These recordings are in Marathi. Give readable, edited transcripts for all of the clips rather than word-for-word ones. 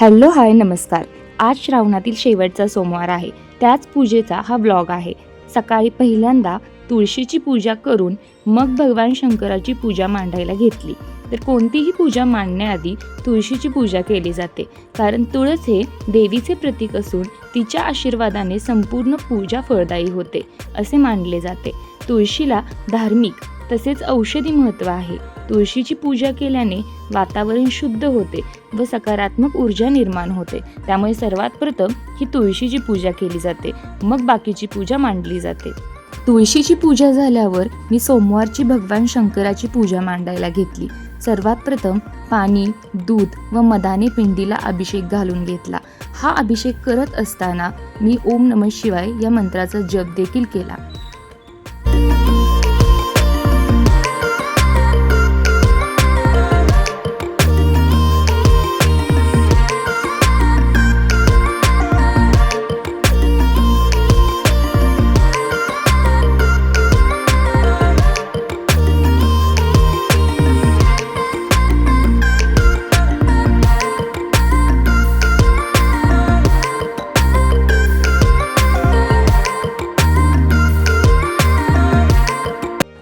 हॅलो हाय नमस्कार. आज श्रावणातील शेवटचा सोमवार आहे. त्याच पूजेचा हा व्लॉग आहे. सकाळी पहिल्यांदा तुळशीची पूजा करून मग भगवान शंकराची पूजा मांडायला घेतली. तर कोणतीही पूजा मांडण्याआधी तुळशीची पूजा केली जाते, कारण तुळस हे देवीचे प्रतीक असून तिच्या आशीर्वादाने संपूर्ण पूजा फळदायी होते असे मानले जाते. तुळशीला धार्मिक तसेच औषधी महत्त्व आहे. तुळशीची पूजा केल्याने वातावरण शुद्ध होते व सकारात्मक ऊर्जा निर्माण होते. त्यामुळे सर्वात प्रथम ही तुळशीची पूजा केली जाते, मग बाकीची पूजा मांडली जाते. तुळशीची पूजा झाल्यावर मी सोमवारची भगवान शंकराची पूजा मांडायला घेतली. सर्वात प्रथम पाणी, दूध व मधाने पिंडीला अभिषेक घालून घेतला. हा अभिषेक करत असताना मी ओम नमः शिवाय या मंत्राचा जप देखील केला.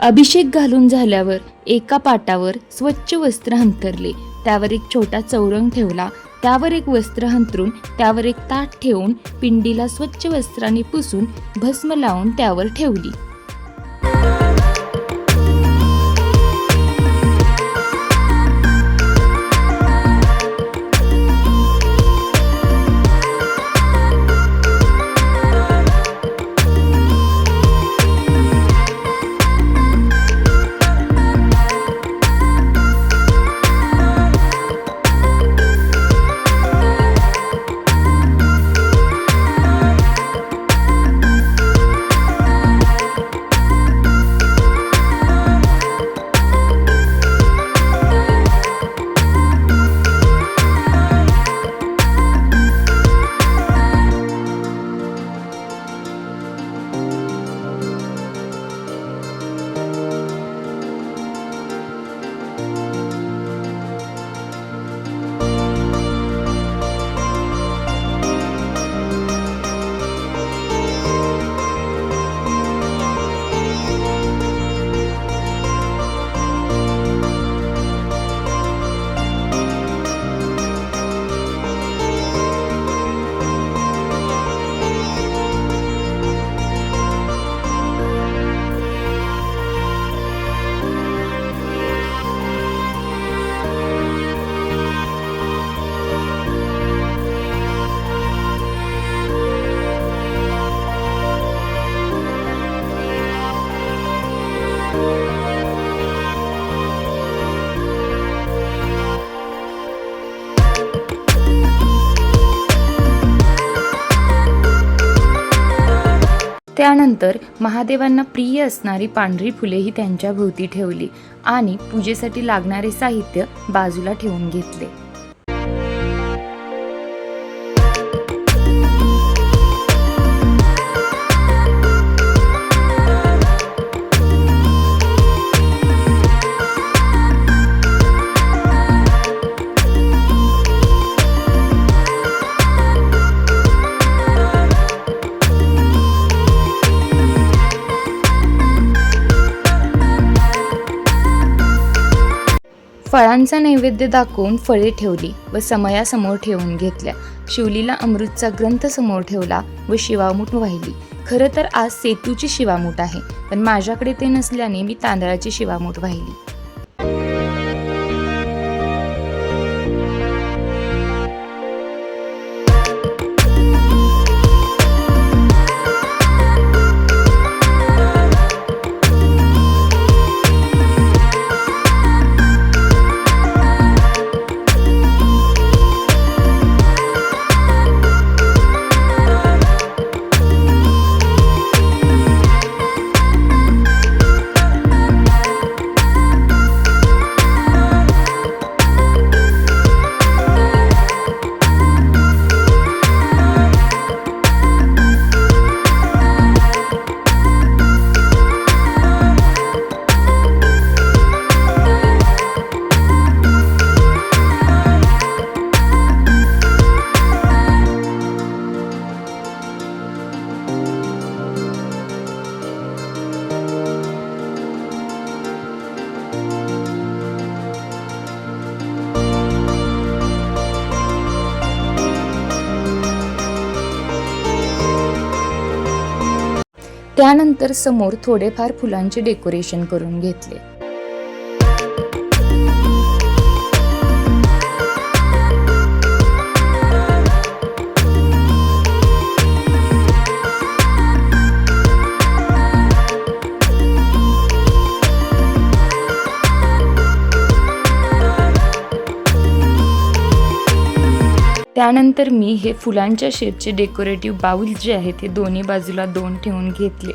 अभिषेक घालून झाल्यावर एका पाटावर स्वच्छ वस्त्र अंथरले. त्यावर एक छोटा चौरंग ठेवला. त्यावर एक वस्त्र अंथरून त्यावर एक ताट ठेवून पिंडीला स्वच्छ वस्त्राने पुसून भस्म लावून त्यावर ठेवली. त्यानंतर महादेवांना प्रिय असणारी पांढरी फुलेही त्यांच्या भोवती ठेवली आणि पूजेसाठी लागणारे साहित्य बाजूला ठेवून घेतले. फळांचा नैवेद्य दाखवून फळे ठेवली व समयासमोर ठेवून घेतल्या. शिवलीला अमृतचा ग्रंथ समोर ठेवला व शिवामूठ वाहिली. खरं तर आज सेतूची शिवामूठ आहे, पण माझ्याकडे ते नसल्याने मी तांदळाची शिवामूठ वाहिली. त्यानंतर समोर थोडेफार फुलांचे डेकोरेशन करून घेतले। त्यानंतर मी हे फुलांच्या शेपचे डेकोरेटिव्ह बाउल जे आहेत ते दोन्ही बाजूला 2 ठेवून घेतले।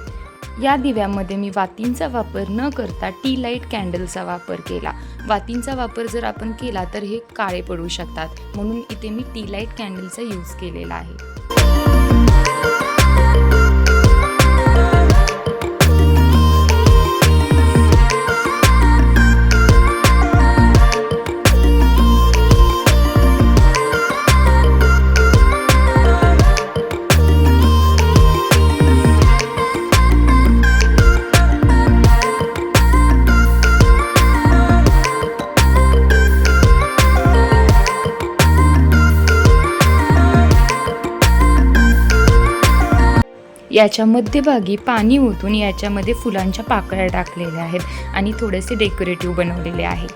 या दिव्यामध्ये मी वातींचा वापर न करता टी लाईट कॅन्डलचा वापर केला। वातींचा वापर जर आपण केला तर हे काळे पडू शकतात, म्हणून इथे मी टी लाईट कॅन्डलचा यूज केलेला आहे। याच्या मध्यभागी पाणी ओतून याच्यामध्ये फुलांच्या पाकळ्या टाकलेल्या आहेत आणि थोडेसे डेकोरेटिव्ह बनवलेले आहे।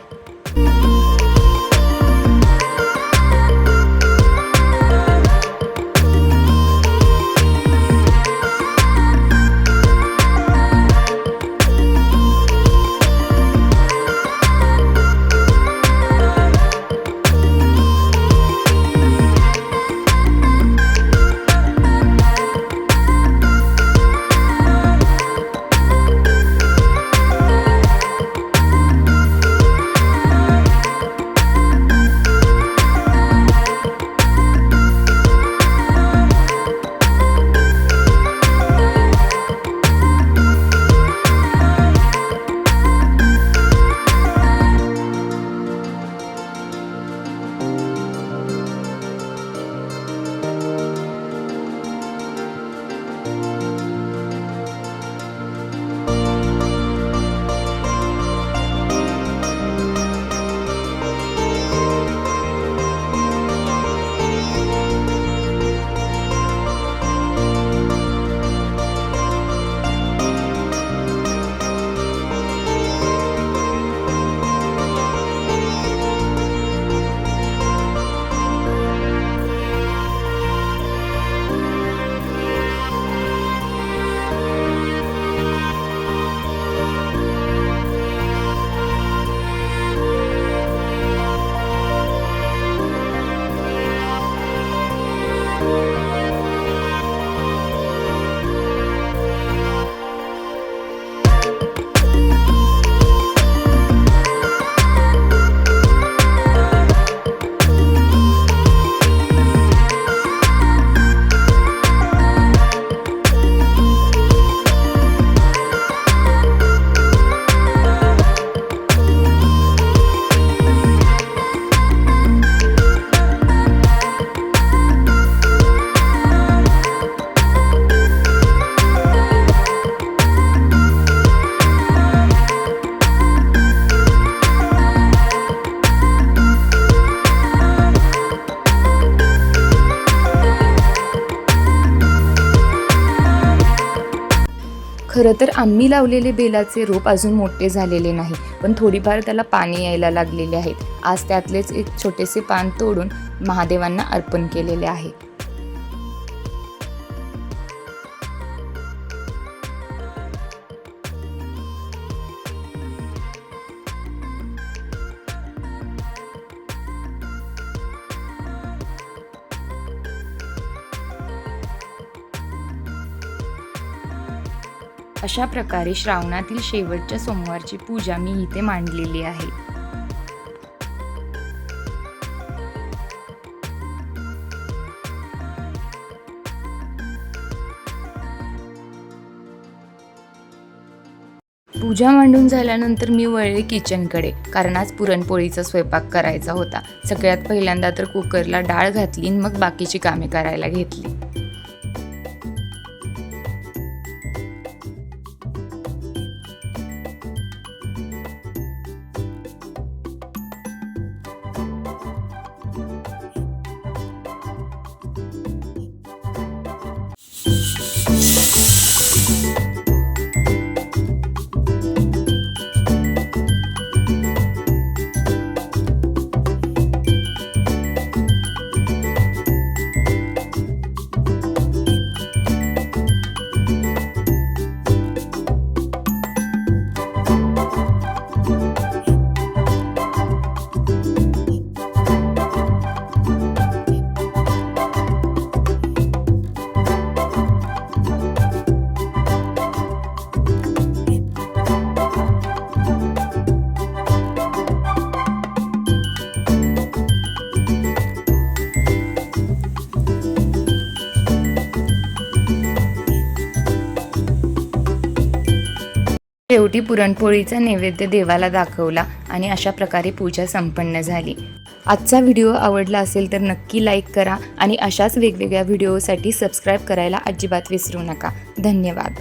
खरं तर आम्ही लावलेले बेलाचे रोप अजून मोठे झालेले नाही, पण थोडीफार त्याला पाणी यायला लागलेले आहेत। आज त्यातलेच एक छोटेसे पान तोडून महादेवांना अर्पण केलेले आहे। अशा प्रकारे श्रावणातील शेवटच्या सोमवारची पूजा मी इथे मांडलेली आहे। पूजा मांडून झाल्यानंतर मी वळले किचनकडे, कारण आज पुरणपोळीचा स्वयंपाक करायचा होता। सगळ्यात पहिल्यांदा तर कुकरला डाळ घातली, मग बाकीची कामे करायला घेतली। शेवटी पुरणपोळीचा नैवेद्य देवाला दाखवला आणि अशा प्रकारे पूजा संपन्न झाली. आजचा व्हिडिओ आवडला असेल तर नक्की लाईक करा आणि अशाच वेगवेगळ्या व्हिडिओसाठी सबस्क्राईब करायला अजिबात विसरू नका. धन्यवाद.